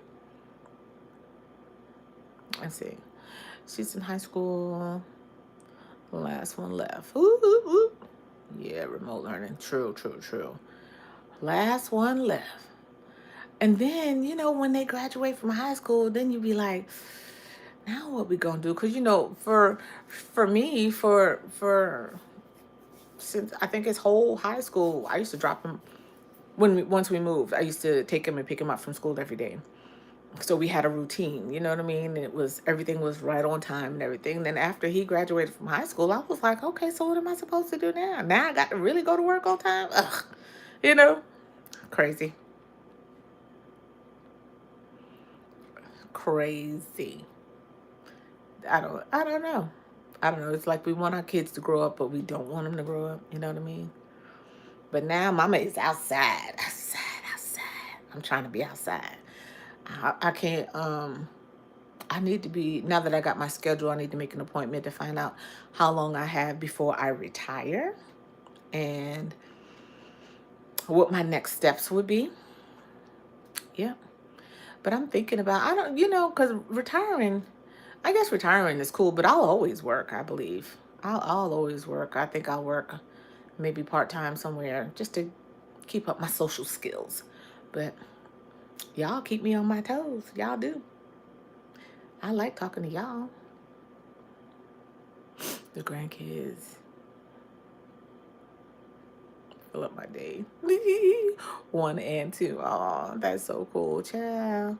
Let's see. She's in high school. Last one left. Ooh, ooh, ooh. Yeah, remote learning. True, true, true. Last one left. And then, when they graduate from high school, then you be like, now what we gonna do? Because, for me, since I think his whole high school, I used to drop him once we moved. I used to take him and pick him up from school every day. So we had a routine, you know what I mean? And everything was right on time and everything. Then after he graduated from high school, I was like, okay, so what am I supposed to do now? Now I got to really go to work on time? Ugh, you know, crazy, crazy. I don't know. I don't know. It's like we want our kids to grow up, but we don't want them to grow up. You know what I mean? But now mama is outside, outside, outside. I'm trying to be outside. I can't, I need to be, now that I got my schedule, I need to make an appointment to find out how long I have before I retire and what my next steps would be. Yeah. But I'm thinking about, I don't, because I guess retiring is cool, but I'll always work, I believe. I'll always work. I think I'll work maybe part-time somewhere just to keep up my social skills. But y'all keep me on my toes. Y'all do. I like talking to y'all. The grandkids fill up my day. 1 and 2. Oh, that's so cool, child.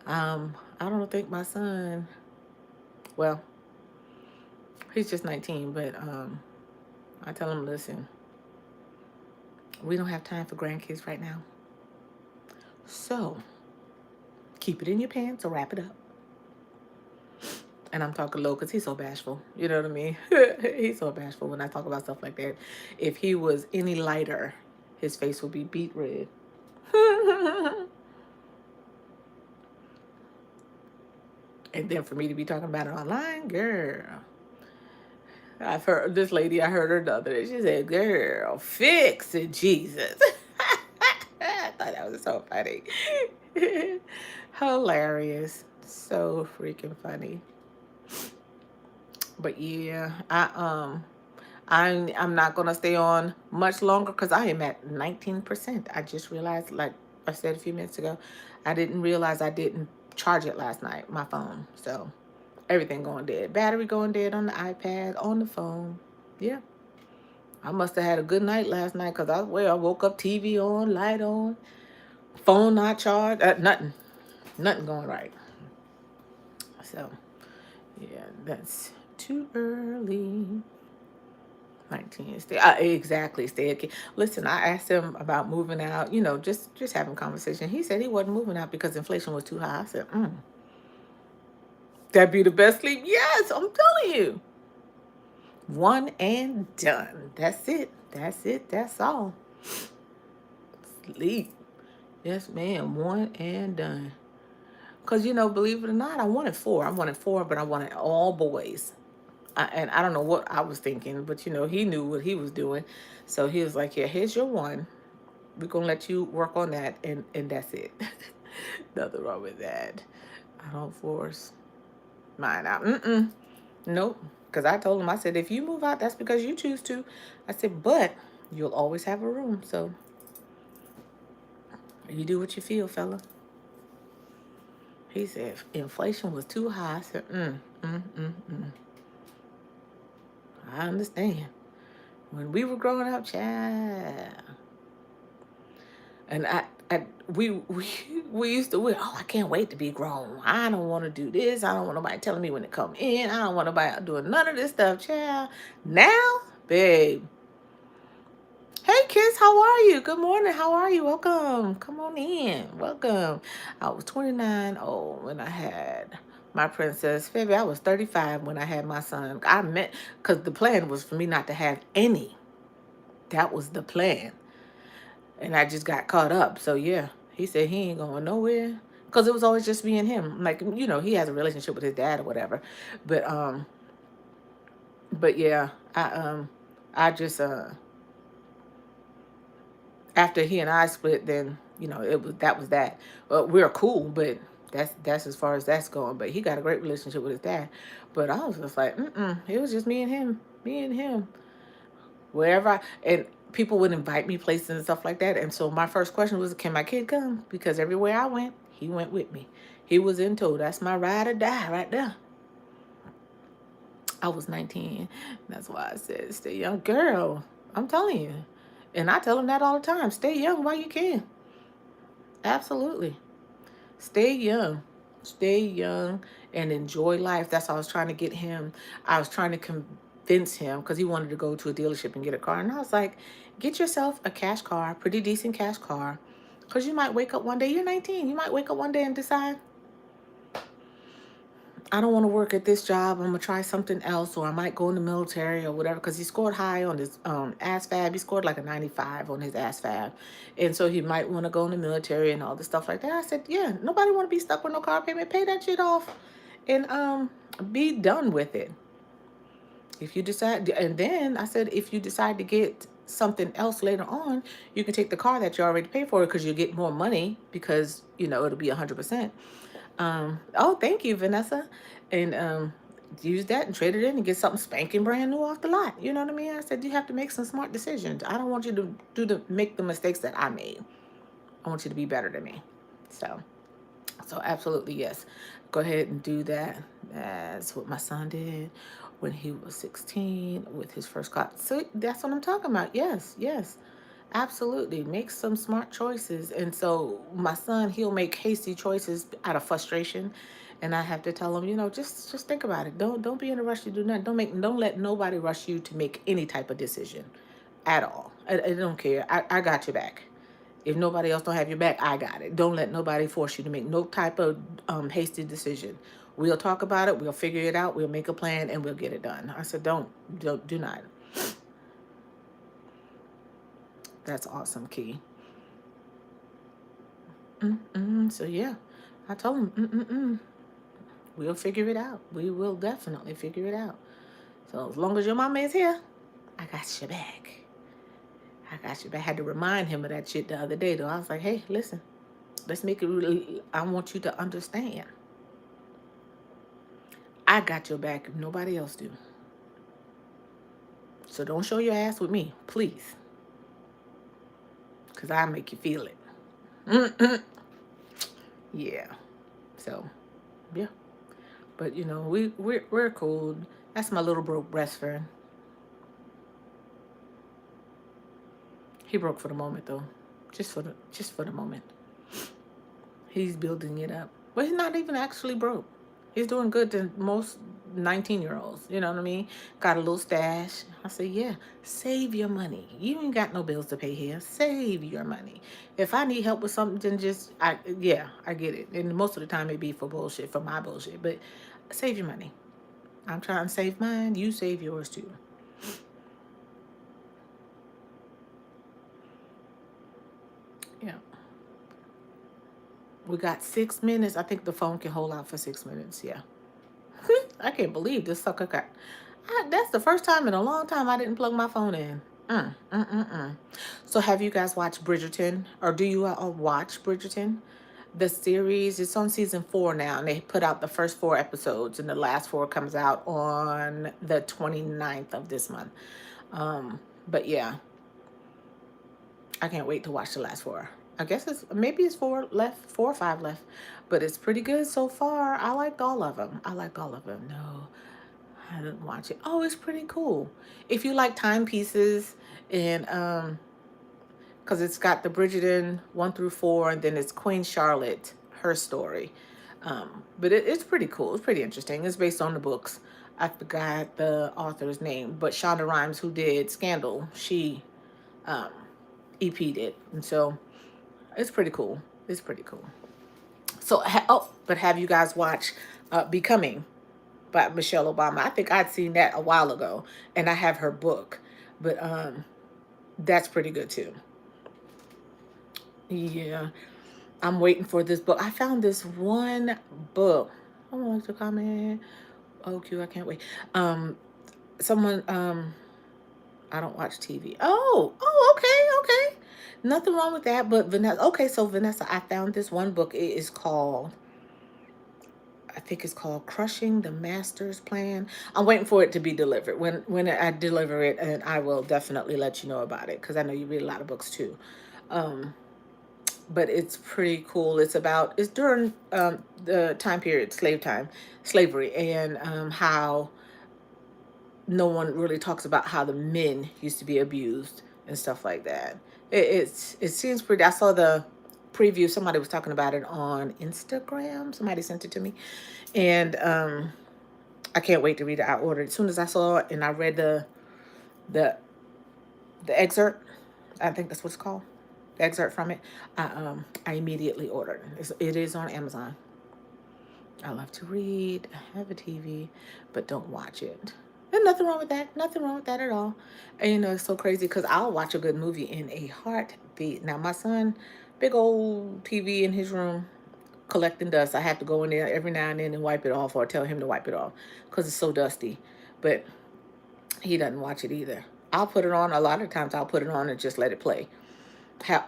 I don't think my son, well, he's just 19, but I tell him, listen, we don't have time for grandkids right now. So keep it in your pants or wrap it up. And I'm talking low because he's so bashful. You know what I mean? He's so bashful when I talk about stuff like that. If he was any lighter, his face would be beet red. And then for me to be talking about it online, girl. I've heard this lady, I heard her the other day. She said, girl, fix it, Jesus. I thought that was so funny. Hilarious. So freaking funny. But yeah, I'm not gonna stay on much longer because I am at 19%. I just realized, like I said a few minutes ago, I didn't realize I didn't charge it last night, my phone. So everything going dead. Battery going dead on the iPad, on the phone. Yeah. I must have had a good night last night because I woke up, TV on, light on, phone not charged, nothing going right. So yeah, that's too early. 19. Exactly. Stay a kid. Listen, I asked him about moving out, just having conversation. He said he wasn't moving out because inflation was too high. I said, that'd be the best sleep. Yes, I'm telling you. One and done. That's it. That's it. That's all. Sleep. Yes, ma'am. One and done. Because, believe it or not, I wanted four. But I wanted all boys. And I don't know what I was thinking, but, he knew what he was doing. So he was like, yeah, here's your one. We're going to let you work on that, and that's it. Nothing wrong with that. I don't force mine out. Nope. Because I told him, I said, if you move out, that's because you choose to. I said, but you'll always have a room. So You do what you feel, fella. He said inflation was too high. I said, I understand. When we were growing up, child, and we used to, I can't wait to be grown. I don't want to do this. I don't want nobody telling me when to come in. I don't want nobody doing none of this stuff, child. Now, babe. Hey, kids, how are you? Good morning. How are you? Welcome. Come on in. Welcome. I was 29 old when I had my princess. Baby, I was 35 when I had my son. Because the plan was for me not to have any. That was the plan. And I just got caught up. So, yeah, he said he ain't going nowhere. Because it was always just me and him. Like, he has a relationship with his dad or whatever. But yeah, I just, after he and I split, then that was that. We're cool, but that's as far as that's going. But he got a great relationship with his dad. But I was just like, it was just me and him. And people would invite me places and stuff like that. And so my first question was, can my kid come? Because everywhere I went, he went with me. He was in tow. That's my ride or die right there. I was 19. That's why I said, stay young. Girl, I'm telling you. And I tell him that all the time. Stay young while you can. Absolutely. Stay young. Stay young and enjoy life. That's how I was trying to get him. I was trying to convince him because he wanted to go to a dealership and get a car. And I was like, get yourself a cash car, pretty decent cash car. Because you might wake up one day, you're 19. You might wake up one day and decide, I don't want to work at this job. I'm going to try something else, or I might go in the military or whatever, because he scored high on his ASVAB. He scored like a 95 on his ASVAB. And so he might want to go in the military and all this stuff like that. I said, yeah, nobody want to be stuck with no car payment. Pay that shit off and be done with it. If you decide, and then I said, if you decide to get something else later on, you can take the car that you already paid for because you get more money because, it'll be 100%. Oh, thank you, Vanessa. And use that and trade it in and get something spanking brand new off the lot. You know what I mean? I said, you have to make some smart decisions. I don't want you to make the mistakes that I made. I want you to be better than me. So absolutely, yes. Go ahead and do that. That's what my son did when he was 16 with his first car. So that's what I'm talking about. Yes. Absolutely. Make some smart choices. And so my son, he'll make hasty choices out of frustration. And I have to tell him, just think about it. Don't be in a rush to do nothing. Don't let nobody rush you to make any type of decision at all. I don't care. I got your back. If nobody else don't have your back, I got it. Don't let nobody force you to make no type of hasty decision. We'll talk about it. We'll figure it out. We'll make a plan and we'll get it done. I said, do not. That's awesome, Key. So yeah, I told him, we'll figure it out. We will definitely figure it out. So as long as your mama is here, I got your back. I had to remind him of that shit the other day, though. I was like, hey, listen, let's make it really, I want you to understand. I got your back if nobody else do. So don't show your ass with me, please. Because I'll make you feel it. Yeah. So, yeah. But, we're cool. That's my little broke best friend. He broke for the moment, though. Just for the moment. He's building it up. But he's not even actually broke. He's doing good to most 19-year-olds. You know what I mean? Got a little stash. I said, yeah, save your money. You ain't got no bills to pay here. Save your money. If I need help with something, then I get it. And most of the time it be for bullshit, for my bullshit. But save your money. I'm trying to save mine. You save yours too. Yeah. We got 6 minutes. I think the phone can hold out for 6 minutes. Yeah. I can't believe this sucker got. That's the first time in a long time I didn't plug my phone in. So have you guys watched Bridgerton? Or do you all watch Bridgerton? The series, it's on season 4 now, and they put out the first 4 episodes, and the last 4 comes out on the 29th of this month. But yeah, I can't wait to watch the last 4. I guess maybe it's four or five left, but it's pretty good so far. I liked all of them. I liked all of them. No, I didn't watch it. Oh, it's pretty cool. If you like timepieces and because it's got the Bridgerton 1 through 4, and then it's Queen Charlotte, her story. But it's pretty cool. It's pretty interesting. It's based on the books. I forgot the author's name, but Shonda Rhimes, who did Scandal, she um, EP'd it, and so it's pretty cool. It's pretty cool. So, but have you guys watched Becoming by Michelle Obama? I think I'd seen that a while ago, and I have her book, but that's pretty good too. Yeah, I'm waiting for this book. I found this one book. I don't like to comment. Oh, Q, I can't wait. Someone, I don't watch TV. Oh, okay. Nothing wrong with that. But Vanessa, okay, so Vanessa, I found this one book. It is called, I think it's called Crushing the Master's Plan. I'm waiting for it to be delivered. When I deliver it, and I will definitely let you know about it, because I know you read a lot of books too. Um, but it's pretty cool. It's during the time period, slavery, and how no one really talks about how the men used to be abused and stuff like that. It seems pretty. I saw the preview. Somebody was talking about it on Instagram. Somebody sent it to me, and I can't wait to read it. I ordered it as soon as I saw it, and I read the the excerpt. I think that's what it's called. The excerpt from it. I immediately ordered it. It is on Amazon. I love to read. I have a TV, but don't watch it. There's nothing wrong with that. Nothing wrong with that at all. And it's so crazy because I'll watch a good movie in a heartbeat. Now, my son, big old TV in his room, collecting dust. I have to go in there every now and then and wipe it off, or tell him to wipe it off because it's so dusty. But he doesn't watch it either. I'll put it on. A lot of times I'll put it on and just let it play,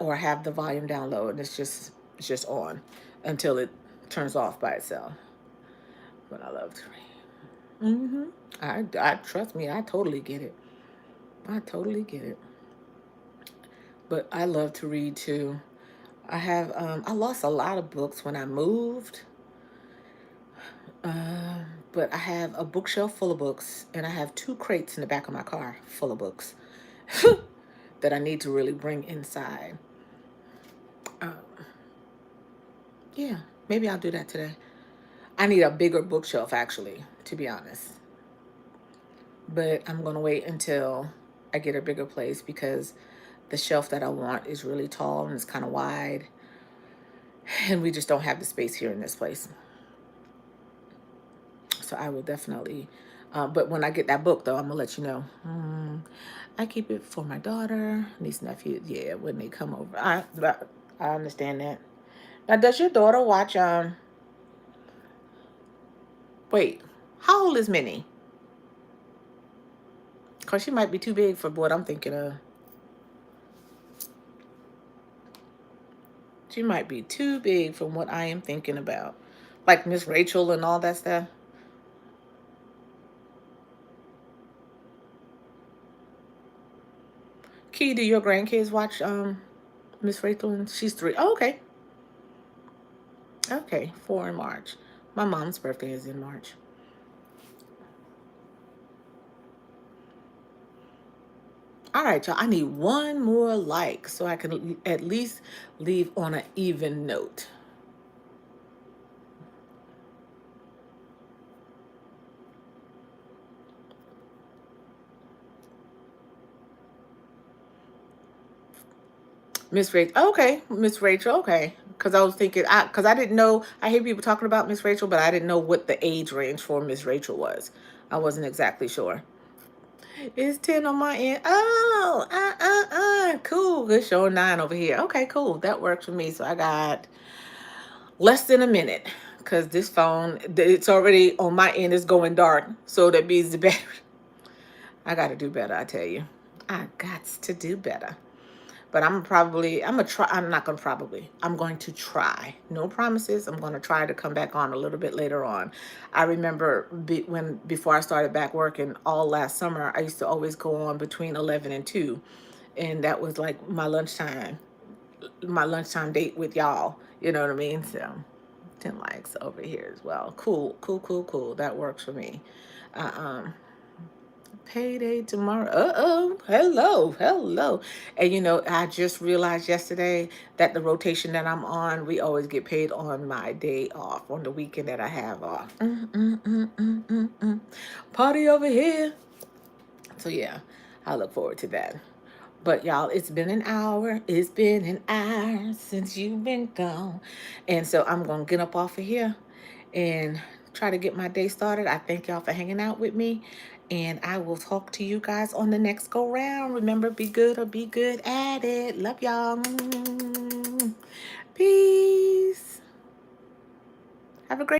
or have the volume down low, and it's just on until it turns off by itself. But I love to read. I trust me. I totally get it. I totally get it. But I love to read too. I lost a lot of books when I moved. But I have a bookshelf full of books, and I have 2 crates in the back of my car full of books that I need to really bring inside. Um, yeah, maybe I'll do that today. I need a bigger bookshelf, actually, to be honest. But I'm going to wait until I get a bigger place, because the shelf that I want is really tall and it's kind of wide. And we just don't have the space here in this place. So I will definitely, but when I get that book, though, I'm going to let you know. I keep it for my daughter, niece, nephew. Yeah, when they come over. I understand that. Now, does your daughter watch, wait, how old is Minnie? Because she might be too big for what I'm thinking of. She might be too big from what I am thinking about. Like Miss Rachel and all that stuff. Key, do your grandkids watch Miss Rachel? And she's 3. Oh, okay. Okay, 4 in March. My mom's birthday is in March. All right, y'all. I need one more like so I can at least leave on an even note. Miss Rachel. Okay, Miss Rachel. Okay. Because I was thinking, because I didn't know, I hear people talking about Miss Rachel, but I didn't know what the age range for Miss Rachel was. I wasn't exactly sure. It's 10 on my end. Oh, cool. Good, show 9 over here. Okay, cool. That works for me. So I got less than a minute, because this phone, it's already on my end, it's going dark. So that means the battery. I got to do better, I tell you. I got to do better. But I'm going to try. I'm not going to probably. I'm going to try. No promises. I'm going to try to come back on a little bit later on. I remember before I started back working all last summer, I used to always go on between 11 and 2. And that was like my lunchtime. my lunchtime date with y'all. You know what I mean? So 10 likes over here as well. Cool, cool, cool, cool. That works for me. Uh, um, Payday tomorrow. Uh-oh. Hello. Hello. And I just realized yesterday that the rotation that I'm on, we always get paid on my day off, on the weekend that I have off. Party over here. So yeah, I look forward to that. But y'all, it's been an hour. It's been an hour since you've been gone. And so I'm going to get up off of here and try to get my day started. I thank y'all for hanging out with me. And I will talk to you guys on the next go round. Remember, be good or be good at it. Love y'all. Peace. Have a great